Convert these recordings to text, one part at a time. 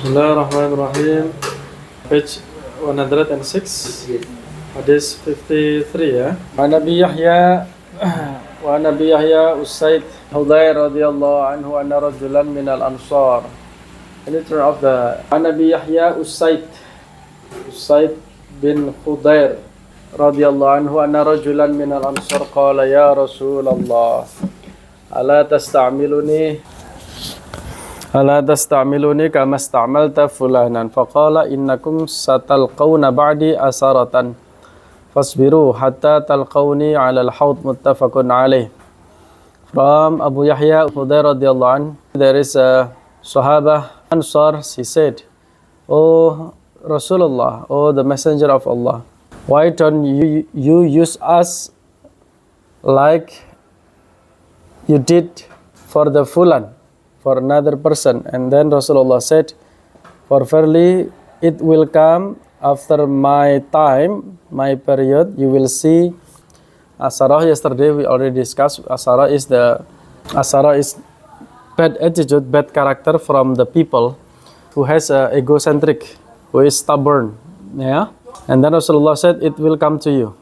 Bismillahirrahmanirrahim. Page 106, hadis 53 ya. Wa Nabi Yahya Usaid Hudayr radhiyallahu anhu anna rajulan minal ansar. In the turn of the Nabi Yahya Usaid bin Hudayr radhiyallahu anhu anna rajulan minal ansar qala ya Rasulullah ala tasta'miluni kama ista'malta fulanan faqala innakum satalqawna ba'di asaratan fasbiru hatta talqawni 'alal haud muttafaqun alaih. From Abu Yahya Hudayr radhiyallahu anhu, there is a Sahabah Ansar. He said, "O Rasulullah, O the Messenger of Allah, why don't you use us like you did for the fulan, for another person?" And then Rasulullah said, "For verily it will come after my time, my period, you will see asarah." Yesterday we already discussed asarah is bad attitude, bad character from the people who has egocentric, who is stubborn, yeah. And then Rasulullah said it will come to you,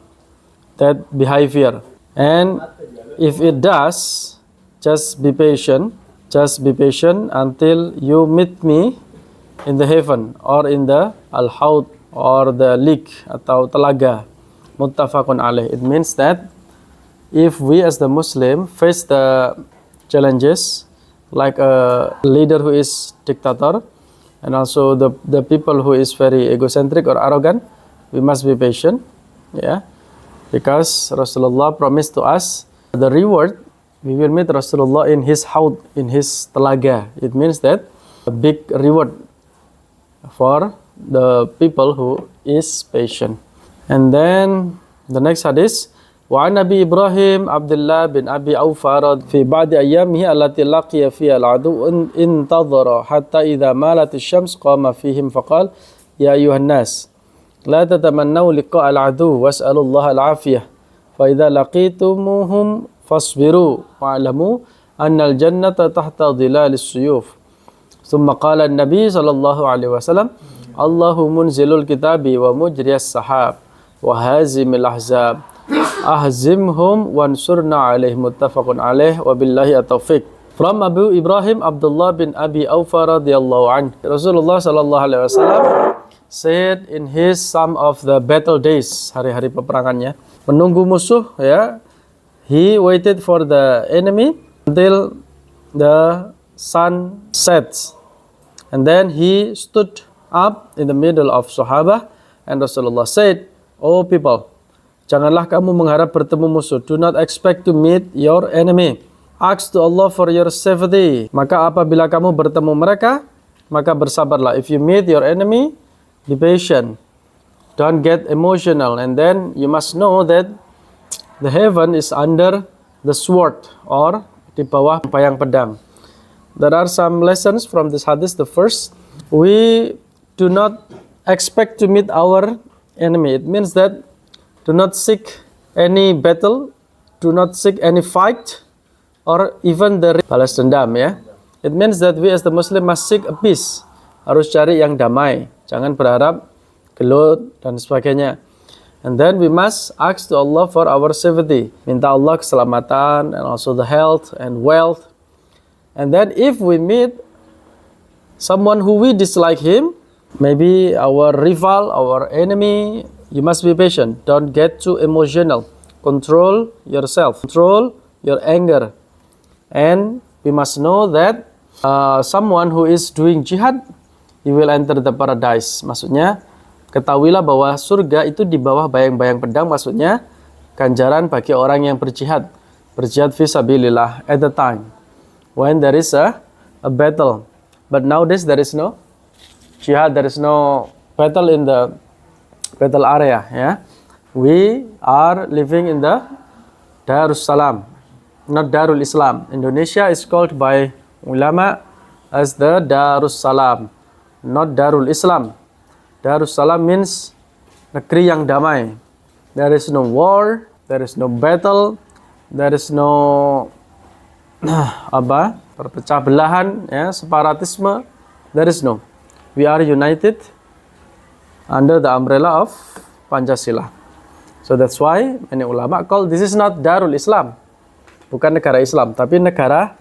that behavior, and if it does, just be patient until you meet me in the heaven or in the al-haud or the lake atau telaga. Muttafaqun alaih. It means that if we as the Muslim face the challenges like a leader who is dictator and also the people who is very egocentric or arrogant, we must be patient, yeah, because Rasulullah promised to us the reward. We will meet Rasulullah in his haud, in his telaga. It means that a big reward for the people who is patient. And then the next hadith, wa an Nabi Ibrahim Abdullah bin Abi Awfa fi ba'di ayyamihi allati laqiya fiha al-adu intadhara hatta idha malat ash-shams qama fihim faqala ya ayuhan nas la tatamannaw liqa al-adu was'alu Allah al-afiyah fa idha laqitumuhum fasbiru wa'lamu annal jannata tahta dhilalis suyuf. Thumma qala an-nabi sallallahu alaihi wasallam Allahu munzilul kitabi wa mujriyas sahab wa hazimil ahzab ahzimhum wansurna alaih. Muttafaqun alaih wa billahi at-taufiq. From Abu Ibrahim Abdullah bin Abi Awfa radhiyallahu anhu, Rasulullah sallallahu alaihi wasallam said in his some of the battle days, hari-hari peperangannya, menunggu musuh, ya, he waited for the enemy until the sun sets, and then he stood up in the middle of Sahabah, and Rasulullah said, "O people, janganlah kamu mengharap bertemu musuh. Do not expect to meet your enemy. Ask to Allah for your safety. Maka apabila kamu bertemu mereka, maka bersabarlah. If you meet your enemy, be patient. Don't get emotional. And then you must know that the heaven is under the sword, or di bawah bayang pedang." There are some lessons from this hadith. The first, we do not expect to meet our enemy. It means that do not seek any battle, do not seek any fight, or even the balas dendam, ya. It means that we as the Muslim must seek a peace. Harus cari yang damai. Jangan berharap gelut dan sebagainya. And then we must ask to Allah for our safety. Minta Allah keselamatan and also the health and wealth. And then if we meet someone who we dislike him, maybe our rival, our enemy, you must be patient. Don't get too emotional. Control yourself. Control your anger. And we must know that someone who is doing jihad, he will enter the paradise. Maksudnya, ketahuilah bahwa surga itu di bawah bayang-bayang pedang. Maksudnya, ganjaran bagi orang yang berjihad. Berjihad fisabilillah at the time when there is a battle. But nowadays there is no jihad, there is no battle in the battle area, yeah. We are living in the Darussalam, not Darul Islam. Indonesia is called by ulama as the Darussalam, not Darul Islam. Darussalam means negeri yang damai. There is no war, there is no battle, there is no perpecah belahan, ya, separatisme. There is no. we are united under the umbrella of Pancasila. So that's why many ulama call this is not Darul Islam. Bukan negara Islam, tapi negara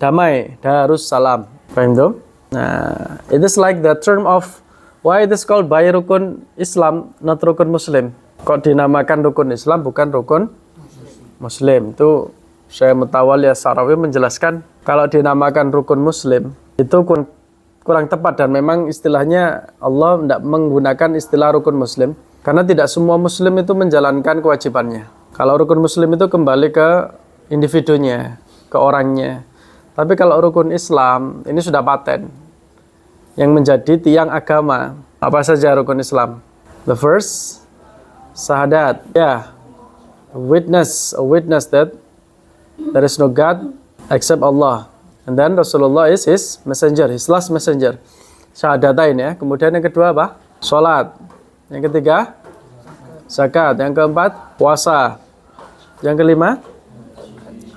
damai, Darussalam. Paham tuh? Nah, it is like the term of why it is called by rukun Islam, not rukun Muslim. Kok dinamakan rukun Islam, bukan rukun Muslim. Itu Syekh Mutawalli As-Sarawi menjelaskan kalau dinamakan rukun Muslim itu kurang tepat, dan memang istilahnya Allah tidak menggunakan istilah rukun Muslim karena tidak semua Muslim itu menjalankan kewajibannya. Kalau rukun Muslim itu kembali ke individunya, ke orangnya. Tapi kalau rukun Islam ini sudah paten yang menjadi tiang agama. Apa saja rukun Islam? The first, syahadat. Ya, a witness that there is no God except Allah. And then Rasulullah is his messenger, his last messenger. Syahadatain ya. Kemudian yang kedua apa? Salat. Yang ketiga, zakat. Yang keempat, puasa. Yang kelima,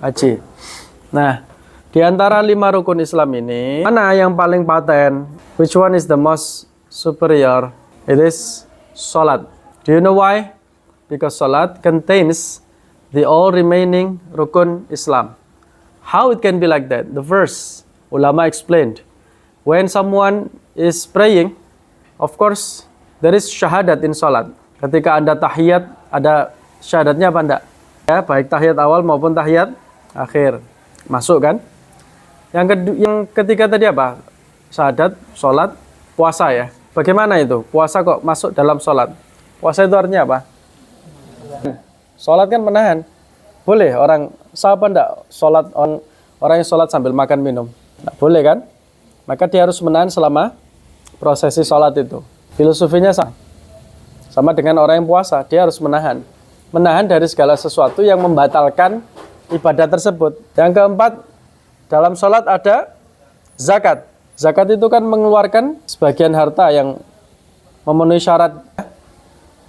haji. Nah, di antara 5 rukun Islam ini, mana yang paling paten? Which one is the most superior? It is salat. Do you know why? Because salat contains the all remaining rukun Islam. How it can be like that? The verse, ulama explained. When someone is praying, of course, there is syahadat in salat. Ketika Anda tahiyat, ada syahadatnya apa enggak? Ya, baik tahiyat awal maupun tahiyat akhir. Masuk kan? Yang ketiga tadi apa? Syahadat, salat, puasa ya. Bagaimana itu? Puasa kok masuk dalam salat? Puasa itu artinya apa? Salat kan menahan. Boleh orang siapa enggak salat orang yang salat sambil makan minum? Enggak boleh kan? Maka dia harus menahan selama prosesi salat itu. Filosofinya sama dengan orang yang puasa, dia harus menahan. Menahan dari segala sesuatu yang membatalkan ibadah tersebut. Yang keempat, dalam salat ada zakat. Zakat itu kan mengeluarkan sebagian harta yang memenuhi syarat.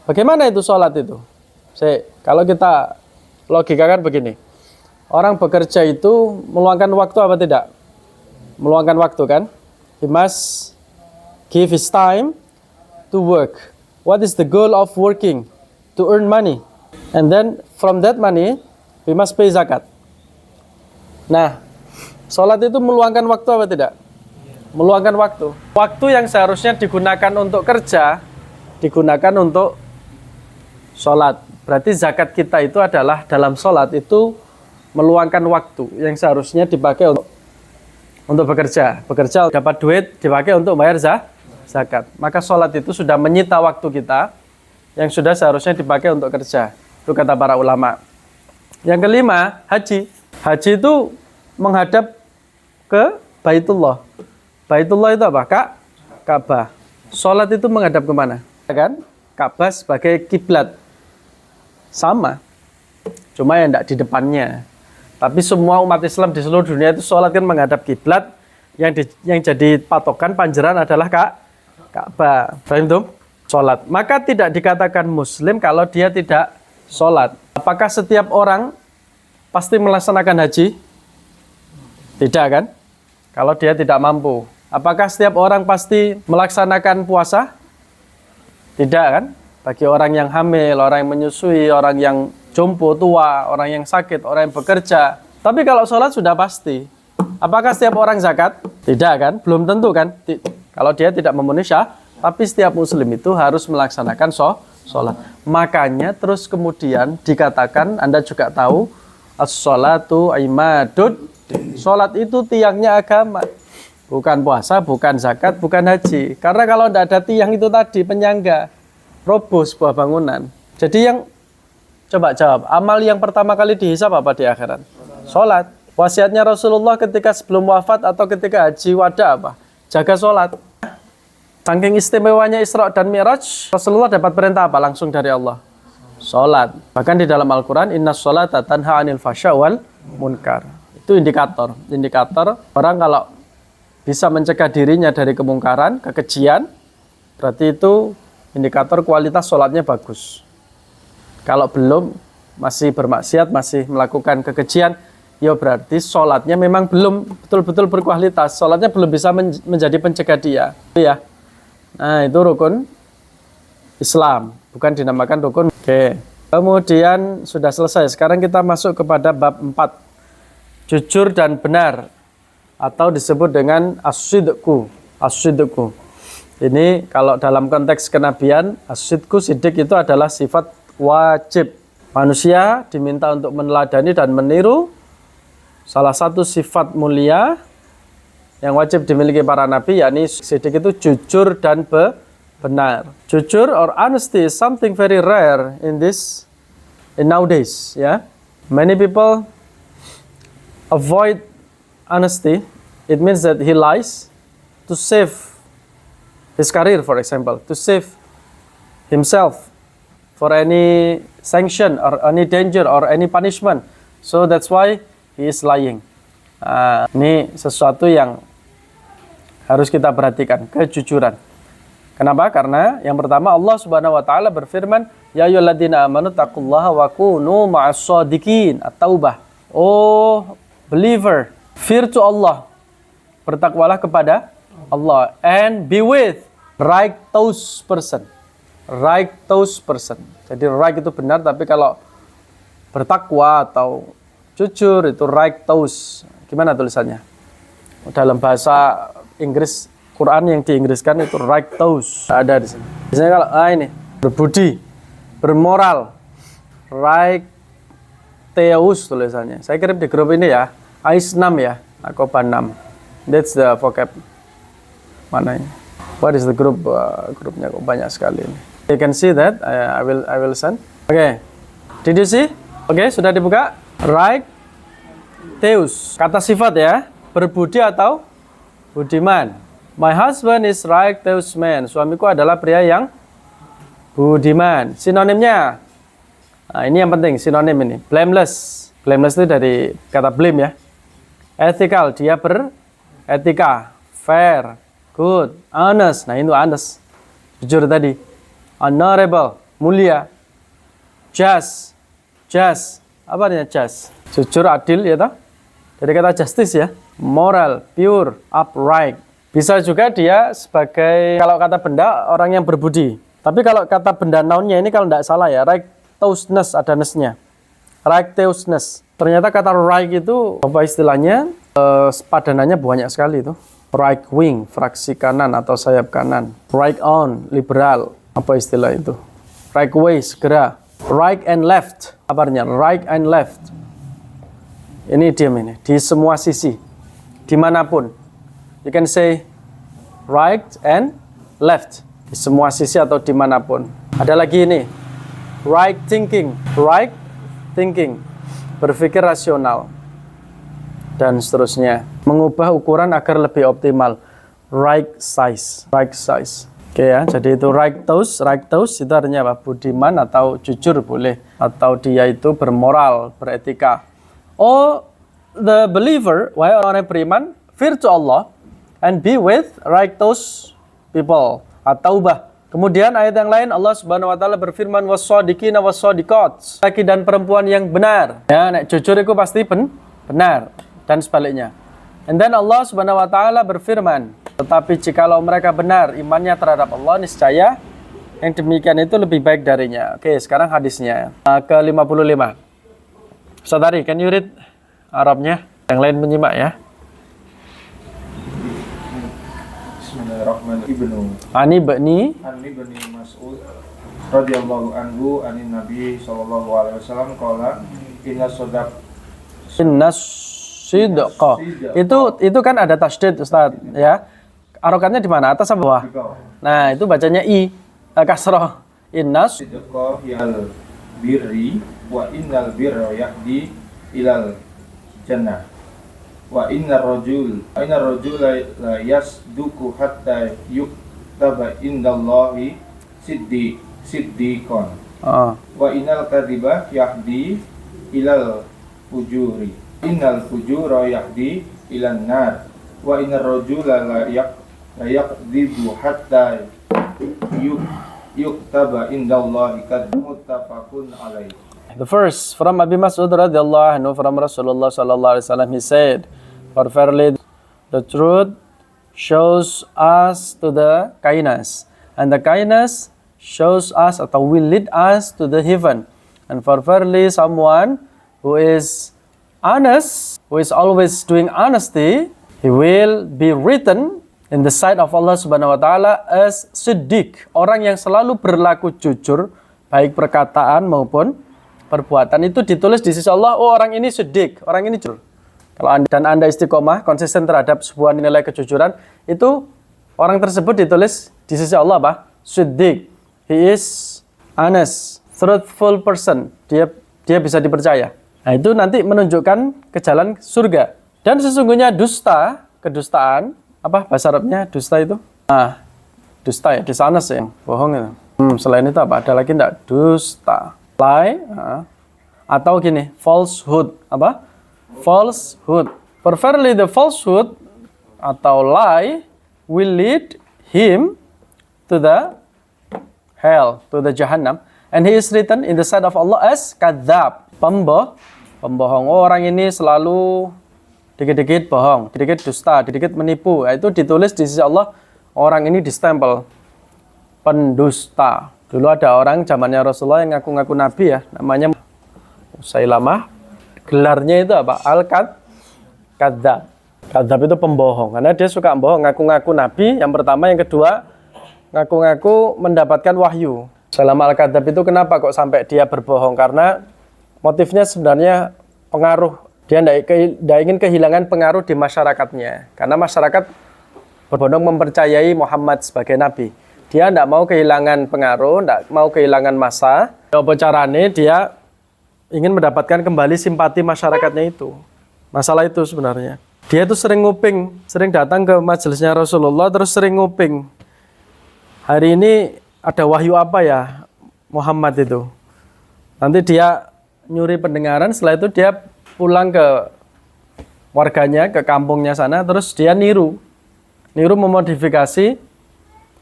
Bagaimana itu salat itu? Kalau kita logikakan begini, orang bekerja itu meluangkan waktu apa tidak? Meluangkan waktu kan? He must give his time to work. What is the goal of working? To earn money. And then from that money, we must pay zakat. Nah, salat itu meluangkan waktu apa tidak? Meluangkan waktu. Waktu yang seharusnya digunakan untuk kerja, digunakan untuk salat. Berarti zakat kita itu adalah dalam sholat itu meluangkan waktu yang seharusnya dipakai untuk bekerja. Bekerja dapat duit dipakai untuk bayar zakat. Maka sholat itu sudah menyita waktu kita yang sudah seharusnya dipakai untuk kerja. Itu kata para ulama. Yang kelima, haji. Haji itu menghadap ke Baitullah. Baitullah itu apa? Ka'bah. Sholat itu menghadap kemana? Kan? Ka'bah sebagai kiblat. Sama, cuma yang tidak di depannya. Tapi semua umat Islam di seluruh dunia itu sholat kan menghadap kiblat, yang jadi patokan panjeran adalah Ka'bah. Paham tuh? Sholat. Maka tidak dikatakan Muslim kalau dia tidak sholat. Apakah setiap orang pasti melaksanakan haji? Tidak kan? Kalau dia tidak mampu. Apakah setiap orang pasti melaksanakan puasa? Tidak kan? Bagi orang yang hamil, orang yang menyusui, orang yang jompo tua, orang yang sakit, orang yang bekerja. Tapi kalau sholat sudah pasti. Apakah setiap orang zakat? Tidak kan? Belum tentu kan? Kalau dia tidak memenuhi syarat. Tapi setiap muslim itu harus melaksanakan sholat. Makanya terus kemudian dikatakan, Anda juga tahu, as-sholatu imadud. Sholat itu tiangnya agama. Bukan puasa, bukan zakat, bukan haji. Karena kalau tidak ada tiang itu tadi, penyangga. Roboh sebuah bangunan. Jadi yang coba jawab, amal yang pertama kali dihisab apa di akhirat? Sholat. Wasiatnya Rasulullah ketika sebelum wafat atau ketika haji wada apa? Jaga sholat. Saking istimewanya Isra dan Mi'raj, Rasulullah dapat perintah apa langsung dari Allah? Sholat. Bahkan di dalam Al-Quran, inna sholata tanha anil fasya wal munkar. Itu indikator. Indikator orang kalau bisa mencegah dirinya dari kemungkaran, kekejian, berarti itu indikator kualitas sholatnya bagus. Kalau belum, masih bermaksiat, masih melakukan kekejian, ya berarti sholatnya memang belum betul-betul berkualitas. Sholatnya belum bisa menjadi pencegah dia. Ya, Nah, itu rukun Islam, bukan dinamakan rukun. Oke. Kemudian sudah selesai. Sekarang kita masuk kepada bab 4. Jujur dan benar, atau disebut dengan as-sidqu. As-sidqu. Ini kalau dalam konteks kenabian, as-sidqu, sidik itu adalah sifat wajib. Manusia diminta untuk meneladani dan meniru salah satu sifat mulia yang wajib dimiliki para nabi, yakni sidik itu jujur dan benar. Jujur or honesty is something very rare in nowadays, ya. Many people avoid honesty. It means that he lies to save his career, for example, to save himself for any sanction or any danger or any punishment. So that's why he is lying. Ini sesuatu yang harus kita perhatikan, kejujuran. Kenapa? Karena yang pertama Allah Subhanahu wa taala berfirman, ya ayyuhalladzina amanu taqullaha wa kunu ma'as-shadiqin. At-Taubah. Oh believer, fear to Allah. Bertakwalah kepada Allah and be with righteous person. Righteous person. Jadi right itu benar, tapi kalau bertakwa atau jujur itu righteous. Gimana tulisannya? Dalam bahasa Inggris, Quran yang diinggriskan itu righteous. Ada di sini. Biasanya kalau ini berbudi, bermoral, righteous tulisannya. Saya kirim di grup ini ya. Ais 6 ya, Nakoba 6. That's the vocab. Mana ini? What is the group? Grupnya kok banyak sekali ini. You can see that. I will send. Okay. Did you see? Okay, sudah dibuka. Righteous. Kata sifat ya. Berbudi atau budiman. My husband is righteous man. Suamiku adalah pria yang budiman. Sinonimnya. Nah, ini yang penting, sinonim ini. Blameless. Blameless itu dari kata blame ya. Ethical, dia beretika. Fair, good, honest. Nah, itu honest. Jujur tadi. Honorable, mulia. Just. Apa artinya just? Jujur, adil ya toh? Dari kata justice ya. Moral, pure, upright. Bisa juga dia sebagai, kalau kata benda, orang yang berbudi. Tapi kalau kata benda nounnya ini kalau tidak salah ya, righteousness, ada ness-nya. Righteousness. Ternyata kata right itu, apa istilahnya, padanannya banyak sekali itu. Right wing, fraksi kanan atau sayap kanan. Right on, liberal. Apa istilah itu? Right way, segera. Right and left. Apa artinya? Right and left. Ini diam ini. Di semua sisi. Dimanapun. You can say right and left. Di semua sisi atau dimanapun. Ada lagi ini. Right thinking. Right thinking. Berpikir rasional. Dan seterusnya. Mengubah ukuran agar lebih optimal. Right size. Right size. Oke ya, jadi itu righteous itu artinya apa? Budiman atau jujur boleh. Atau dia itu bermoral, beretika. Oh, the believer, wahai orang yang beriman, fear to Allah and be with righteous people. At-Taubah. Kemudian ayat yang lain Allah Subhanahu wa taala berfirman was-shadiqina was-shadiqat. Laki dan perempuan yang benar. Ya, nek jujur itu pasti benar dan sebaliknya. And then Allah Subhanahu wa taala berfirman, tetapi jikalau mereka benar imannya terhadap Allah, niscaya yang demikian itu lebih baik darinya. Oke, sekarang hadisnya ke-55. Saudari, can you read Arabnya? Yang lain menyimak ya. Bismillahirrahmanirrahim. Ani bani Mas'ud radhiyallahu anhu anin Nabi sallallahu alaihi wasallam qala inna sidqa. Itu kan ada tasydid Ustaz ya. Harokatnya di mana? Atas apa bawah? Nah, itu bacanya i kasrah. Innas sidqa yal birri wa innal birra yahdi ilal jannah. Wa innar rajula la yasduku hatta yuktaba indallahi siddiqan. Wa innal kadhiba yahdi ilal fujuri. Innal fujura yahdi ilan nar. Wa innar rajula la yaqdibu hatta yuktaba indallahi muttafaqun alaih. The first from Abi Mas'ud radhiyallahu anhu from Rasulullah sallallahu alaihi wasallam, he said, for verily the truth shows us to the kindness, and the kindness shows us atau will lead us to the heaven. And for verily someone who is honest, who is always doing honesty, he will be written in the sight of Allah Subhanahu wa taala as siddiq, orang yang selalu berlaku jujur baik perkataan maupun perbuatan. Itu ditulis di sisi Allah, oh orang ini siddiq, orang ini jujur. Kalau anda istiqomah, konsisten terhadap sebuah nilai kejujuran, itu orang tersebut ditulis di sisi Allah apa? Siddiq. He is honest, truthful person. Dia bisa dipercaya. Nah, itu nanti menunjukkan ke jalan surga. Dan sesungguhnya dusta, kedustaan, apa bahasa Arabnya dusta itu? Dusta ya, dishonest ya, bohong itu. Selain itu apa? Ada lagi enggak? Dusta, lie, atau gini, falsehood, apa? Falsehood. For verily the falsehood atau lie will lead him to the hell, to the Jahannam, and he is written in the sight of Allah as kadzab, pembohong. Oh, orang ini selalu dikit-dikit bohong, dikit dusta, dikit menipu. Itu ditulis di sisi Allah, orang ini distempel pendusta. Dulu ada orang zamannya Rasulullah yang ngaku-ngaku nabi ya, namanya Musailamah. Gelarnya itu apa? Al-Kadzab. Kadzab itu pembohong, karena dia suka bohong, ngaku-ngaku nabi. Yang pertama, yang kedua, ngaku-ngaku mendapatkan wahyu. Selama Al-Kadzab itu kenapa kok sampai dia berbohong? Karena motifnya sebenarnya pengaruh. Dia tidak ingin kehilangan pengaruh di masyarakatnya. Karena masyarakat berbondong mempercayai Muhammad sebagai nabi. Dia tidak mau kehilangan pengaruh, tidak mau kehilangan massa. Apa caranya dia ingin mendapatkan kembali simpati masyarakatnya itu. Masalah itu sebenarnya. Dia itu sering nguping, sering datang ke majelisnya Rasulullah, terus sering nguping. Hari ini ada wahyu apa ya Muhammad itu? Nanti dia nyuri pendengaran, setelah itu dia pulang ke warganya, ke kampungnya sana, terus dia niru memodifikasi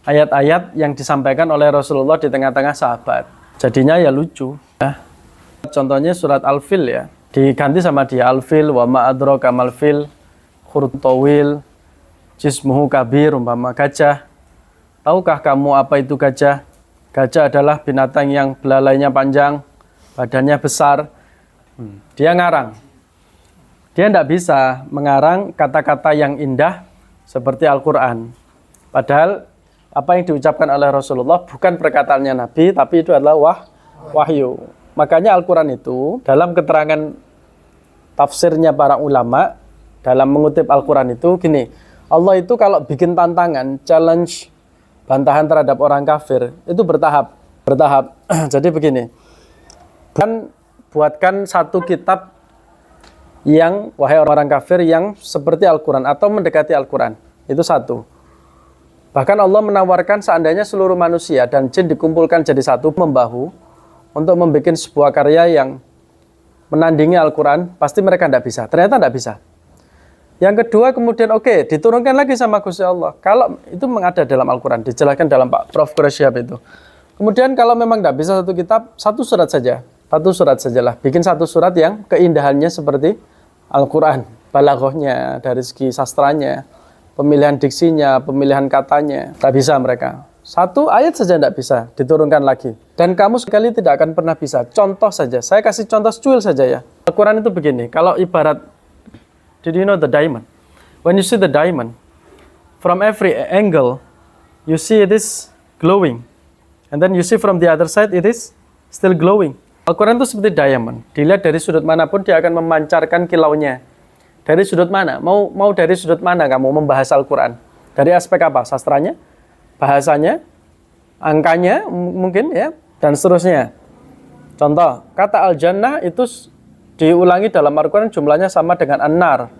ayat-ayat yang disampaikan oleh Rasulullah di tengah-tengah sahabat. Jadinya ya lucu. Contohnya surat Al-Fil ya, diganti sama dia Al-Fil, wa ma adraka mal fil, khurtawil, jismuhu kabir, umpama gajah. Tahukah kamu apa itu gajah? Gajah adalah binatang yang belalainya panjang, badannya besar. Dia ngarang. Dia tidak bisa mengarang kata-kata yang indah seperti Al-Quran. Padahal apa yang diucapkan oleh Rasulullah bukan perkataannya Nabi, tapi itu adalah wahyu. Makanya Al-Quran itu dalam keterangan tafsirnya para ulama, dalam mengutip Al-Quran itu gini, Allah itu kalau bikin tantangan, challenge, bantahan terhadap orang kafir, itu bertahap. Jadi begini, buatkan satu kitab yang, wahai orang kafir, yang seperti Al-Quran atau mendekati Al-Quran. Itu satu. Bahkan Allah menawarkan seandainya seluruh manusia dan jin dikumpulkan jadi satu, membahu, untuk membuat sebuah karya yang menandingi Al-Quran, pasti mereka tidak bisa. Ternyata tidak bisa. Yang kedua kemudian diturunkan lagi sama Gusti Allah. Kalau itu ada dalam Al-Quran, dijelaskan dalam Pak Prof. Quraisyhab itu. Kemudian kalau memang tidak bisa satu kitab, satu surat sajalah. Bikin satu surat yang keindahannya seperti Al-Quran. Balaghahnya, dari segi sastranya, pemilihan diksinya, pemilihan katanya. Tak bisa mereka. Satu ayat saja tidak bisa, diturunkan lagi. Dan kamu sekali tidak akan pernah bisa. Contoh saja, saya kasih contoh secuil saja ya. Al-Quran itu begini, kalau ibarat, did you know the diamond? When you see the diamond, from every angle, you see it is glowing. And then you see from the other side, it is still glowing. Al-Quran itu seperti diamond. Dilihat dari sudut manapun, dia akan memancarkan kilaunya. Dari sudut mana? Mau dari sudut mana kamu membahas Al-Quran? Dari aspek apa? Sastranya? Bahasanya? Angkanya? Mungkin ya? Dan seterusnya. Contoh, kata Al-Jannah itu diulangi dalam Al-Quran jumlahnya sama dengan An-Nar.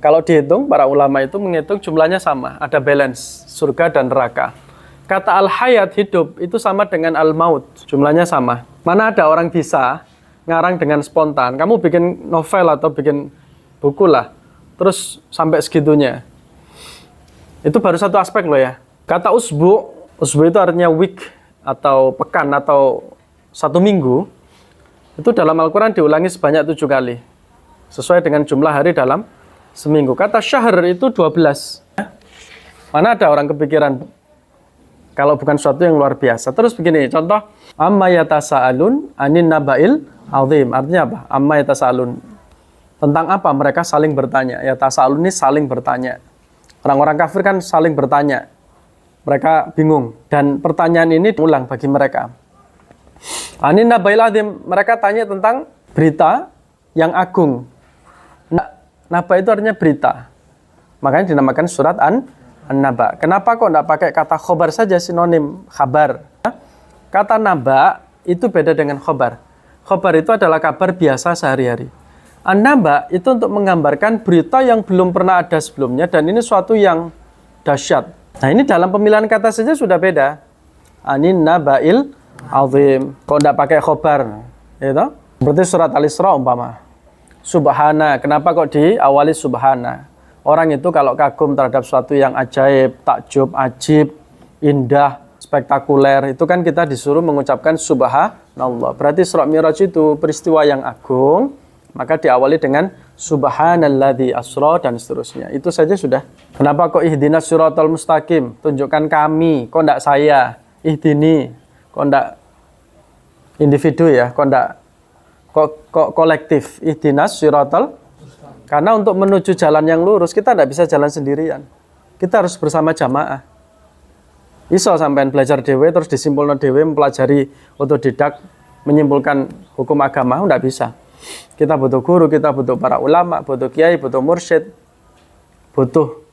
Kalau dihitung, para ulama itu menghitung jumlahnya sama. Ada balance, surga dan neraka. Kata Al-Hayat, hidup, itu sama dengan Al-Maut. Jumlahnya sama. Mana ada orang bisa ngarang dengan spontan. Kamu bikin novel atau bikin buku lah. Terus sampai segitunya. Itu baru satu aspek loh ya. Kata usbu itu artinya week atau pekan atau satu minggu. Itu dalam Al-Quran diulangi sebanyak 7 kali. Sesuai dengan jumlah hari dalam seminggu. Kata syahr itu 12. Mana ada orang kepikiran kalau bukan sesuatu yang luar biasa. Terus begini, contoh, amma yatasaalun anin nabail azim. Artinya apa? Amma yatasaalun. Tentang apa mereka saling bertanya? Yatasaalun ini saling bertanya. Orang-orang kafir kan saling bertanya. Mereka bingung. Dan pertanyaan ini diulang bagi mereka. Anin nabail azim. Mereka tanya tentang berita yang agung. Naba itu artinya berita. Makanya dinamakan surat An-Naba. Kenapa kok tidak pakai kata khobar saja, sinonim khabar? Kata naba itu beda dengan khobar. Khobar itu adalah kabar biasa sehari-hari. An-Naba itu untuk menggambarkan berita yang belum pernah ada sebelumnya dan ini suatu yang dahsyat. Nah ini dalam pemilihan kata saja sudah beda. Anin nabail azim. Kok tidak pakai khobar? Gitu? Berarti surat Al-Isra umpama. Subhana, kenapa kok diawali subhana? Orang itu kalau kagum terhadap sesuatu yang ajaib, takjub, ajib, indah, spektakuler, itu kan kita disuruh mengucapkan subhanallah. Berarti Isra Mi'raj itu peristiwa yang agung, maka diawali dengan subhanalladzi asra dan seterusnya. Itu saja sudah. Kenapa kok ihdinas siratal mustaqim? Tunjukkan kami, kok enggak saya? Ihdini, kok enggak individu ya? Kok kolektif? Ihdinas siratal. Karena untuk menuju jalan yang lurus kita tidak bisa jalan sendirian. Kita harus bersama jamaah. Iso sampean belajar dewe terus disimpulkan dewe mempelajari otodidak menyimpulkan hukum agama tidak bisa. Kita butuh guru, kita butuh para ulama, butuh kiai, butuh mursyid, butuh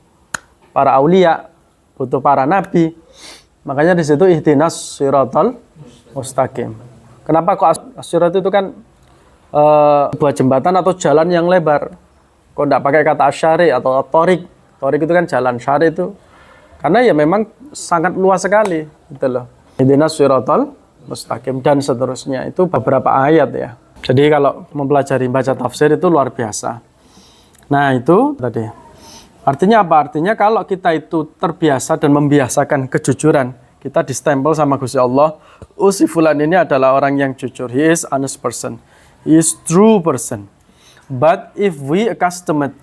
para aulia, butuh para nabi. Makanya di situ ihdinas siratal mustaqim. Kenapa kok as-sirat itu kan sebuah jembatan atau jalan yang lebar? Kok tidak pakai kata asyari atau torik? Torik itu kan jalan, syari itu karena ya memang sangat luas sekali, gitu loh. Ihdinas siratal mustaqim dan seterusnya itu beberapa ayat ya. Jadi kalau mempelajari baca tafsir itu luar biasa. Nah itu tadi. Artinya apa? Artinya kalau kita itu terbiasa dan membiasakan kejujuran, kita distempel sama Gusti Allah. Oh si fulan ini adalah orang yang jujur. He is honest person. He is true person. But if we accustomed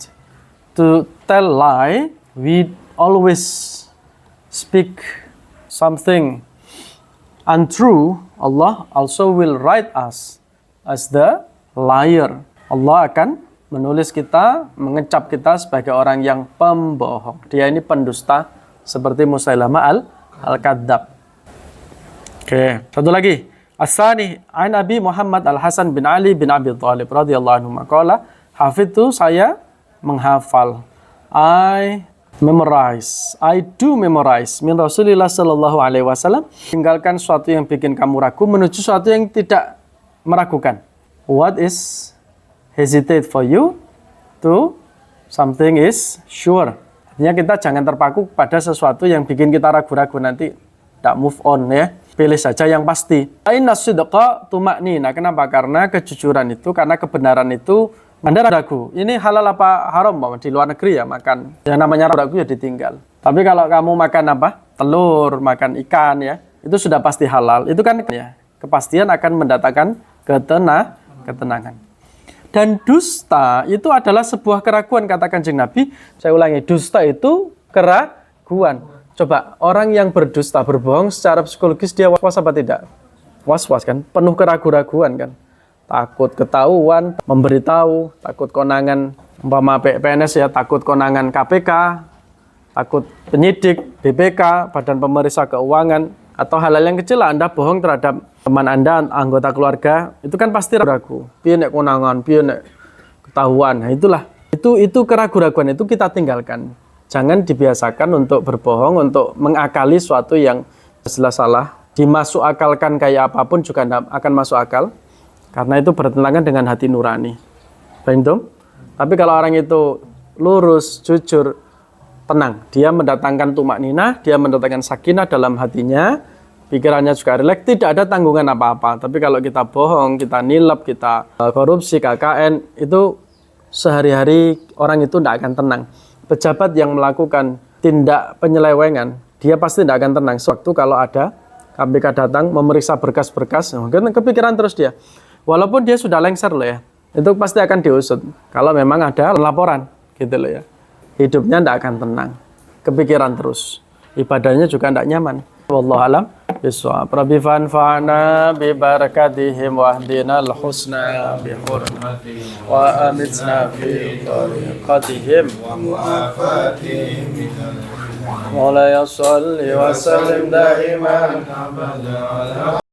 to tell lie, we always speak something untrue, Allah also will write us as the liar. Allah akan menulis kita, mengecap kita sebagai orang yang pembohong. Dia ini pendusta seperti Musailamah al-Kadzdzab. Oke, satu lagi. As-sani an Abi Muhammad Al-Hasan bin Ali bin Abi Thalib radhiyallahu anhu maqala hafidtu, saya menghafal. I do memorize min Rasulillah sallallahu alaihi wasallam. Tinggalkan sesuatu yang bikin kamu ragu menuju sesuatu yang tidak meragukan. What is hesitate for you to something is sure. Artinya kita jangan terpaku pada sesuatu yang bikin kita ragu-ragu, nanti tidak move on ya. Pilih saja yang pasti. Inna sidqa tuma'nina. Kenapa? Karena kejujuran itu, karena kebenaran itu Anda ragu. Ini halal apa haram? Di luar negeri ya makan. Yang namanya ragu ya ditinggal. Tapi kalau kamu makan apa? Telur, makan ikan ya. Itu sudah pasti halal. Itu kan ya, kepastian akan mendatangkan ketenangan. Dan dusta itu adalah sebuah keraguan, kata Kanjeng Nabi. Saya ulangi, dusta itu keraguan. Coba, orang yang berdusta, berbohong secara psikologis dia was-was apa tidak? Was-was kan, penuh keraguan-raguan kan. Takut ketahuan, memberitahu, takut konangan, umpama PNS ya, takut konangan KPK, takut penyidik, BPK, Badan Pemeriksa Keuangan, atau hal-hal yang kecil lah, Anda bohong terhadap teman Anda, anggota keluarga, itu kan pasti ragu. Piye nek konangan, piye nek ketahuan. Nah, itulah. Itu keraguan-raguan itu kita tinggalkan. Jangan dibiasakan untuk berbohong, untuk mengakali sesuatu yang jelas salah. Dimasuk akalkan kayak apapun juga tidak akan masuk akal. Karena itu bertentangan dengan hati nurani. Paham? Tapi kalau orang itu lurus, jujur, tenang. Dia mendatangkan tumakninah, dia mendatangkan sakinah dalam hatinya. Pikirannya juga rileks, tidak ada tanggungan apa-apa. Tapi kalau kita bohong, kita nilap, kita korupsi, KKN, itu sehari-hari orang itu tidak akan tenang. Pejabat yang melakukan tindak penyelewengan, dia pasti tidak akan tenang. Sewaktu kalau ada KPK datang memeriksa berkas-berkas, mungkin kepikiran terus dia. Walaupun dia sudah lengser loh ya, itu pasti akan diusut. Kalau memang ada laporan, gitu loh ya. Hidupnya tidak akan tenang. kepikiran terus. Ibadahnya juga tidak nyaman. Wallahu alam bishawab. Rabbi fanfa'na bi barakatihim wa hdinal husna bi hurmatihim wa amitna fi tariqatihim wa mu'afatihim. Mawlaya salli wa sallim daiman abada